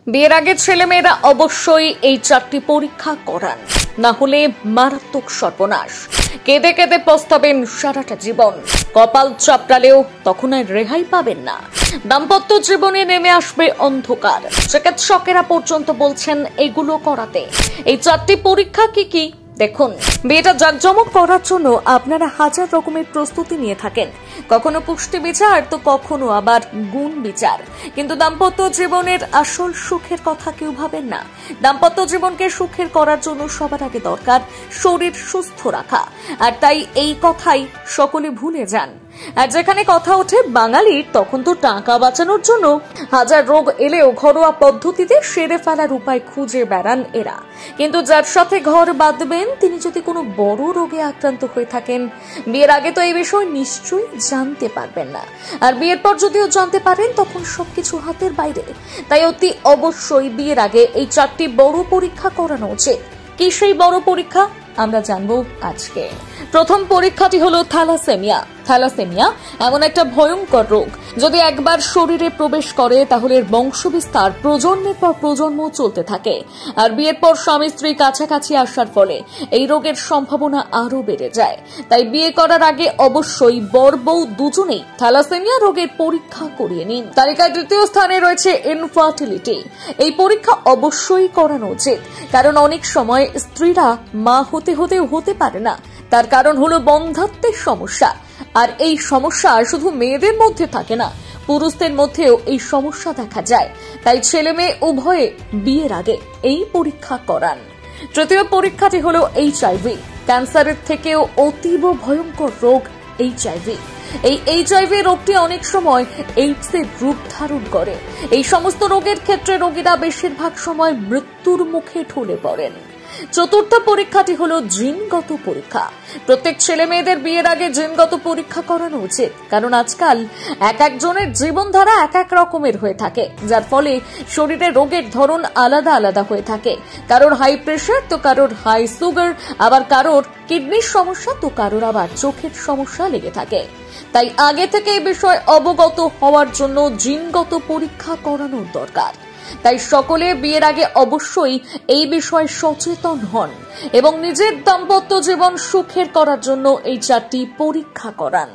বিয়ের আগে ছেলেমেয়েরা অবশ্যই এই 4টি পরীক্ষা করান, না হলে মারাত্মক সর্বনাশ। কেঁদে কেঁদে পস্তাবেন সারাটা জীবন। কপাল চাপড়ালেও তখন আর রেহাই পাবেন না। দাম্পত্য জীবনে নেমে আসবে অন্ধকার। চিকিৎসকেরা পর্যন্ত বলছেন এগুলো করাতে। এই 4টি পরীক্ষা কি কি দেখুন। বিয়েটা জাঁকজমক করার জন্য আপনারা হাজার রকমের প্রস্তুতি নিয়ে থাকেন, কখনো পুষ্টি বিচার তো কখনো আবার গুণ বিচার। কিন্তু দাম্পত্য জীবনের আসল সুখের কথা কেউ ভাবেন না। দাম্পত্য জীবনকে সুখের করার জন্য সবার আগে দরকার শরীর সুস্থ রাখা, আর তাই এই কথাই সকলে ভুলে যান। আর যেখানে কথা ওঠে বাঙালির, তখন তো টাকা বাঁচানোর জন্য হাজার রোগ এলেও ঘরোয়া পদ্ধতিতে সেরে ফেলার উপায় খুঁজে বেড়ান এরা। কিন্তু যার সাথে ঘর বাঁধবেন তিনি যদি কোনো বড় রোগে আক্রান্ত হয়ে থাকেন, বিয়ের আগে তো এই বিষয় নিশ্চয়ই জানতে পারবেন না। আর বিয়ের পর যদিও জানতে পারেন, তখন সবকিছু হাতের বাইরে। তাই অতি অবশ্যই বিয়ের আগে এই 4টি বড় পরীক্ষা করানো উচিত। কি সেই বড় পরীক্ষা আমরা জানবো আজকে। প্রথম পরীক্ষাটি হলো থ্যালাসেমিয়া। থ্যালাসেমিয়া এমন একটা ভয়ঙ্কর রোগ, যদি একবার শরীরে প্রবেশ করে তাহলে বংশবিস্তার প্রজন্মের পর প্রজন্ম চলতে থাকে। আর বিয়ের পর স্বামী স্ত্রী কাছাকাছি আসার ফলে এই রোগের সম্ভাবনা আরো বেড়ে যায়। তাই বিয়ে করার আগে অবশ্যই বর বউ দুজনেই থ্যালাসেমিয়া রোগের পরীক্ষা করিয়ে নিন। তালিকায় 2য় স্থানে রয়েছে ইনফার্টিলিটি। এই পরীক্ষা অবশ্যই করানো উচিত, কারণ অনেক সময় স্ত্রীরা মা হতে পারে না। তার কারণ হলো বন্ধ্যাত্বের সমস্যা। আর এই সমস্যা শুধু মেয়েদের মধ্যে থাকে না, পুরুষদের মধ্যেও এই সমস্যা দেখা যায়। তাই ছেলে মেয়ে উভয়ে বিয়ের আগে এই পরীক্ষা করান। 3য় পরীক্ষাটি হলো HIV। ক্যান্সারের থেকেও অতীব ভয়ঙ্কর রোগ HIV। এই HIV রোগটি অনেক সময় এইডসের রূপ ধারণ করে। এই সমস্ত রোগের ক্ষেত্রে রোগীরা বেশিরভাগ সময় মৃত্যুর মুখে ঢলে পড়েন। 4র্থ পরীক্ষাটি হলো জিনগত পরীক্ষা। প্রত্যেক ছেলে মেয়েদের বিয়ের আগে জিনগত পরীক্ষা করানো উচিত, কারণ আজকাল এক একজনের জীবনধারা এক এক রকমের হয়ে থাকে, যার ফলে শরীরে রোগের ধরন আলাদা আলাদা হয়ে থাকে। কারোর হাই প্রেশার তো কারোর হাই সুগার, আবার কারোর কিডনির সমস্যা তো কারোর আবার চোখের সমস্যা লেগে থাকে। তাই আগে থেকে এই বিষয় অবগত হওয়ার জন্য জিনগত পরীক্ষা করানোর দরকার। তাই সকলে বিয়ের আগে অবশ্যই এই বিষয়ে সচেতন হন এবং নিজের দাম্পত্য জীবন সুখের করার জন্য এই 4টি পরীক্ষা করান।